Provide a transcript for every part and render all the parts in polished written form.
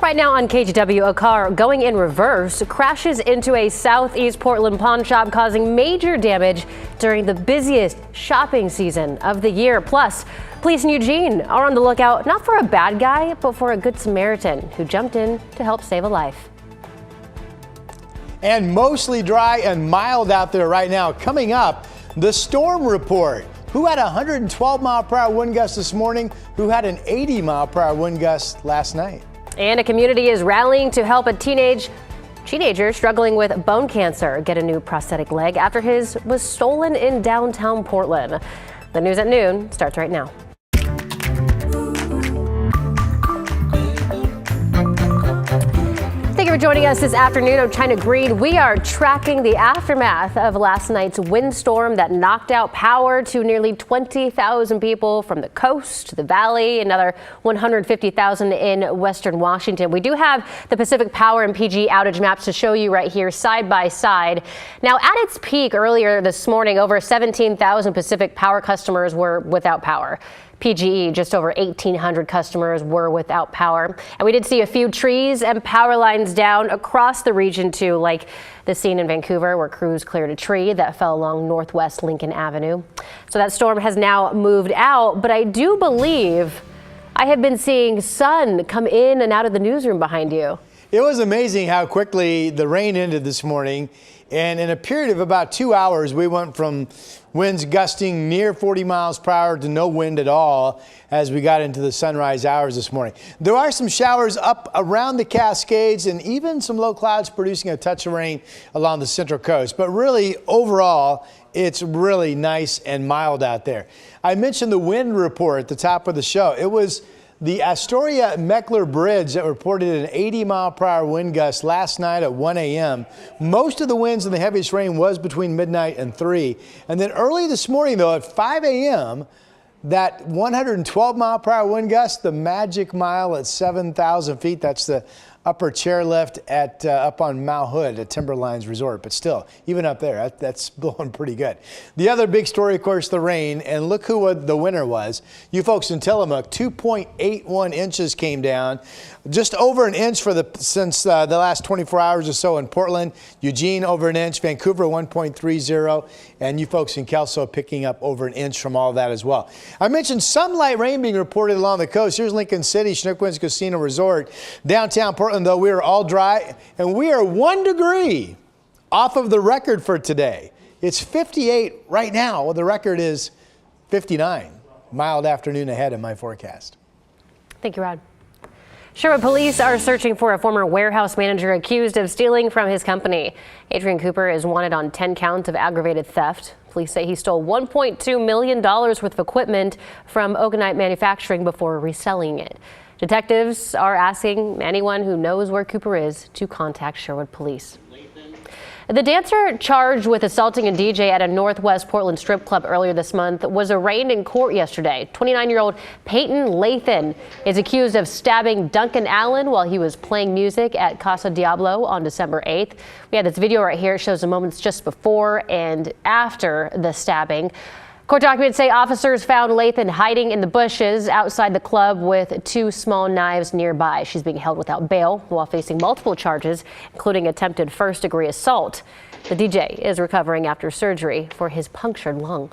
Right now on KGW, a car going in reverse crashes into a southeast Portland pawn shop, causing major damage during the busiest shopping season of the year. Plus, police in Eugene are on the lookout not for a bad guy, but for a good Samaritan who jumped in to help save a life. And mostly dry and mild out there right now. Coming up, the storm report. Who had a 112-mile-per-hour wind gust this morning? Who had an 80-mile-per-hour wind gust last night? And a community is rallying to help a teenager struggling with bone cancer get a new prosthetic leg after his was stolen in downtown Portland. The news at noon starts right now. Thank you for joining us this afternoon on China Green. We are tracking the aftermath of last night's windstorm that knocked out power to nearly 20,000 people from the coast to the valley, another 150,000 in western Washington. We do have the Pacific Power and PG outage maps to show you right here side by side. Now, at its peak earlier this morning, over 17,000 Pacific Power customers were without power. PGE, just over 1,800 customers were without power. And we did see a few trees and power lines down across the region too, like the scene in Vancouver where crews cleared a tree that fell along Northwest Lincoln Avenue. So that storm has now moved out, but I do believe I have been seeing sun come in and out of the newsroom behind you. It was amazing how quickly the rain ended this morning. And in a period of about 2 hours, we went from winds gusting near 40 miles per hour to no wind at all as we got into the sunrise hours this morning. There are some showers up around the Cascades and even some low clouds producing a touch of rain along the Central Coast. But really, overall, it's really nice and mild out there. I mentioned the wind report at the top of the show. It was the Astoria-Meckler Bridge that reported an 80-mile-per-hour wind gust last night at 1 a.m. Most of the winds and the heaviest rain was between midnight and 3. And then early this morning, though, at 5 a.m., that 112-mile-per-hour wind gust, the magic mile at 7,000 feet, that's the upper chairlift at up on Mount Hood at Timberlines Resort. But still, even up there, that's blowing pretty good. The other big story, of course, the rain. And look who the winner was. You folks in Tillamook, 2.81 inches came down. Just over an inch since the last 24 hours or so in Portland. Eugene over an inch. Vancouver 1.30. And you folks in Kelso picking up over an inch from all that as well. I mentioned some light rain being reported along the coast. Here's Lincoln City, Chinook Winds Casino Resort. Downtown Portland, though, we are all dry. And we are 1 degree off of the record for today. It's 58 right now. Well, the record is 59. Mild afternoon ahead in my forecast. Thank you, Rod. Sherwood police are searching for a former warehouse manager accused of stealing from his company. Adrian Cooper is wanted on 10 counts of aggravated theft. Police say he stole $1.2 million worth of equipment from Okanite Manufacturing before reselling it. Detectives are asking anyone who knows where Cooper is to contact Sherwood police. The dancer charged with assaulting a DJ at a Northwest Portland strip club earlier this month was arraigned in court yesterday. 29-year-old Peyton Lathan is accused of stabbing Duncan Allen while he was playing music at Casa Diablo on December 8th. We have this video right here. It shows the moments just before and after the stabbing. Court documents say officers found Lathan hiding in the bushes outside the club with 2 small knives nearby. She's being held without bail while facing multiple charges, including attempted first-degree assault. The DJ is recovering after surgery for his punctured lung.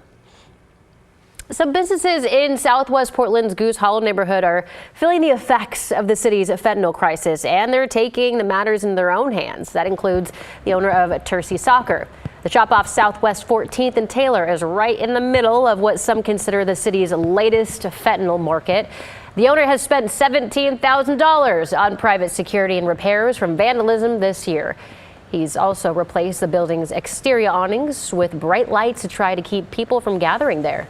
Some businesses in Southwest Portland's Goose Hollow neighborhood are feeling the effects of the city's fentanyl crisis, and they're taking the matters in their own hands. That includes the owner of Tercy Soccer. The shop off Southwest 14th and Taylor is right in the middle of what some consider the city's latest fentanyl market. The owner has spent $17,000 on private security and repairs from vandalism this year. He's also replaced the building's exterior awnings with bright lights to try to keep people from gathering there.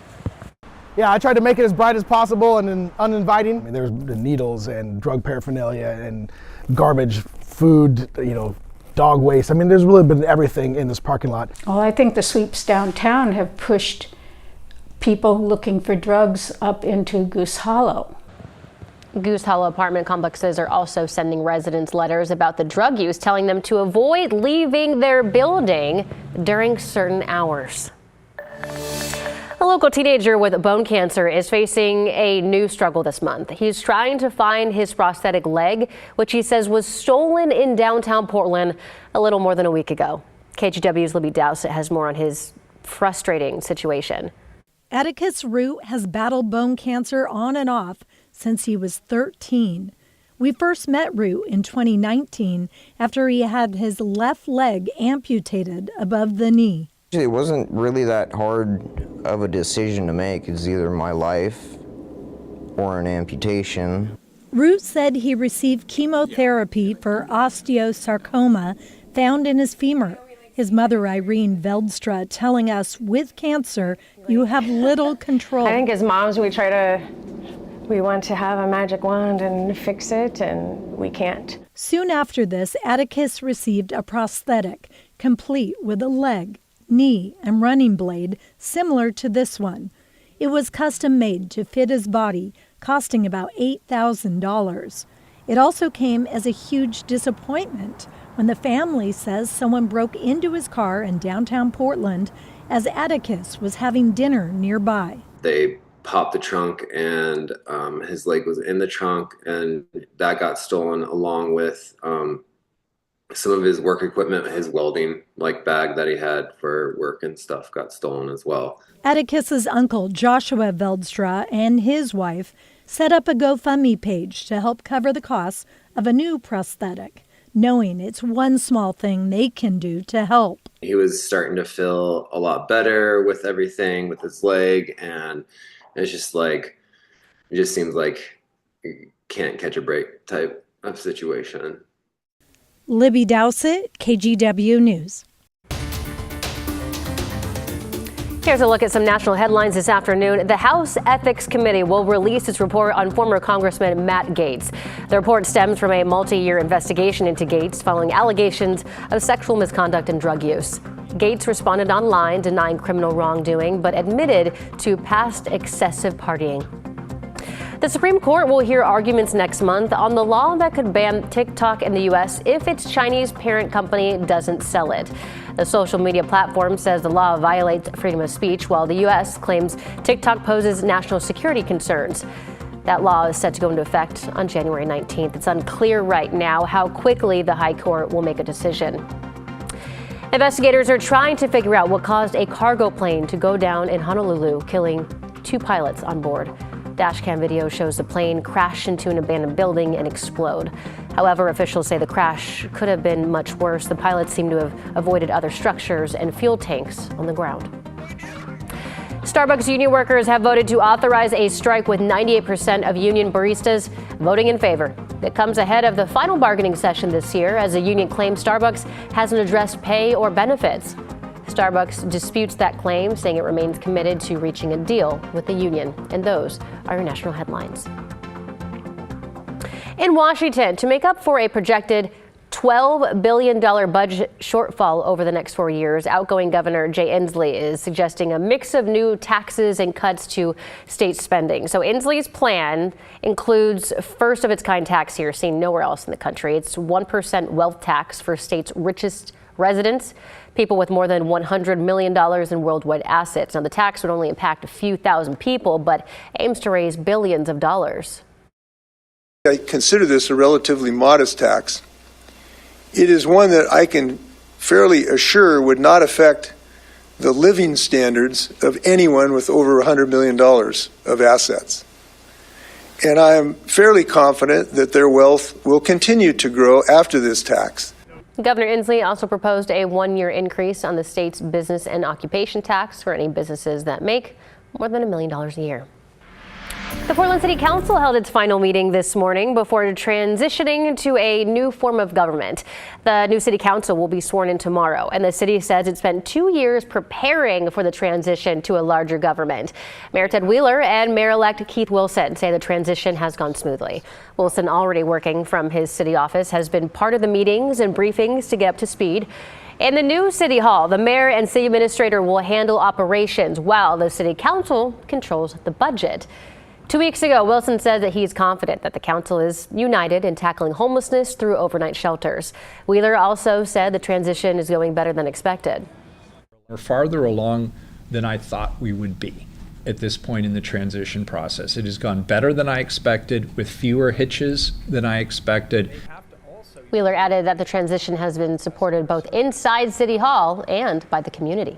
Yeah, I tried to make it as bright as possible and uninviting. I mean, there's the needles and drug paraphernalia and garbage, food, dog waste. I mean, there's really been everything in this parking lot. Well, I think the sweeps downtown have pushed people looking for drugs up into Goose Hollow. Goose Hollow apartment complexes are also sending residents letters about the drug use, telling them to avoid leaving their building during certain hours. A local teenager with bone cancer is facing a new struggle this month. He's trying to find his prosthetic leg, which he says was stolen in downtown Portland a little more than a week ago. KGW's Libby Dowsett has more on his frustrating situation. Atticus Root has battled bone cancer on and off since he was 13. We first met Root in 2019 after he had his left leg amputated above the knee. It wasn't really that hard of a decision to make. It's either my life or an amputation. Root said he received chemotherapy for osteosarcoma found in his femur. His mother, Irene Veldstra, telling us, with cancer, you have little control. I think as moms, we want to have a magic wand and fix it, and we can't. Soon after this, Atticus received a prosthetic, complete with a leg, knee, and running blade similar to this one. It was custom made to fit his body, costing about $8,000. It also came as a huge disappointment when the family says someone broke into his car in downtown Portland as Atticus was having dinner nearby. They popped the trunk and his leg was in the trunk, and that got stolen along with some of his work equipment. His welding bag that he had for work and stuff got stolen as well. Atticus's uncle, Joshua Veldstra, and his wife set up a GoFundMe page to help cover the costs of a new prosthetic, knowing it's one small thing they can do to help. He was starting to feel a lot better with everything, with his leg, and it's just it just seems like you can't catch a break type of situation. Libby Dowsett, KGW News. Here's a look at some national headlines this afternoon. The House Ethics Committee will release its report on former Congressman Matt Gaetz. The report stems from a multi-year investigation into Gaetz following allegations of sexual misconduct and drug use. Gaetz responded online denying criminal wrongdoing, but admitted to past excessive partying. The Supreme Court will hear arguments next month on the law that could ban TikTok in the U.S. if its Chinese parent company doesn't sell it. The social media platform says the law violates freedom of speech, while the U.S. claims TikTok poses national security concerns. That law is set to go into effect on January 19th. It's unclear right now how quickly the High Court will make a decision. Investigators are trying to figure out what caused a cargo plane to go down in Honolulu, killing 2 pilots on board. Dashcam video shows the plane crash into an abandoned building and explode. However, officials say the crash could have been much worse. The pilots seem to have avoided other structures and fuel tanks on the ground. Starbucks union workers have voted to authorize a strike, with 98% of union baristas voting in favor. It comes ahead of the final bargaining session this year, as the union claims Starbucks hasn't addressed pay or benefits. Starbucks disputes that claim, saying it remains committed to reaching a deal with the union. And those are your national headlines. In Washington, to make up for a projected $12 billion budget shortfall over the next 4 years, outgoing Governor Jay Inslee is suggesting a mix of new taxes and cuts to state spending. So Inslee's plan includes first of its kind tax here, seen nowhere else in the country. It's 1% wealth tax for states' richest residents, people with more than $100 million in worldwide assets. Now, the tax would only impact a few thousand people, but aims to raise billions of dollars. I consider this a relatively modest tax. It is one that I can fairly assure would not affect the living standards of anyone with over $100 million of assets. And I am fairly confident that their wealth will continue to grow after this tax. Governor Inslee also proposed a 1-year increase on the state's business and occupation tax for any businesses that make more than $1 million a year. The Portland City Council held its final meeting this morning before transitioning to a new form of government. The new City Council will be sworn in tomorrow, and the city says it spent 2 years preparing for the transition to a larger government. Mayor Ted Wheeler and Mayor-elect Keith Wilson say the transition has gone smoothly. Wilson, already working from his city office, has been part of the meetings and briefings to get up to speed. In the new City Hall, the mayor and city administrator will handle operations while the City Council controls the budget. 2 weeks ago, Wilson said that he's confident that the council is united in tackling homelessness through overnight shelters. Wheeler also said the transition is going better than expected. We're farther along than I thought we would be. at this point in the transition process. It has gone better than I expected, with fewer hitches than I expected. Wheeler added that the transition has been supported both inside City Hall and by the community.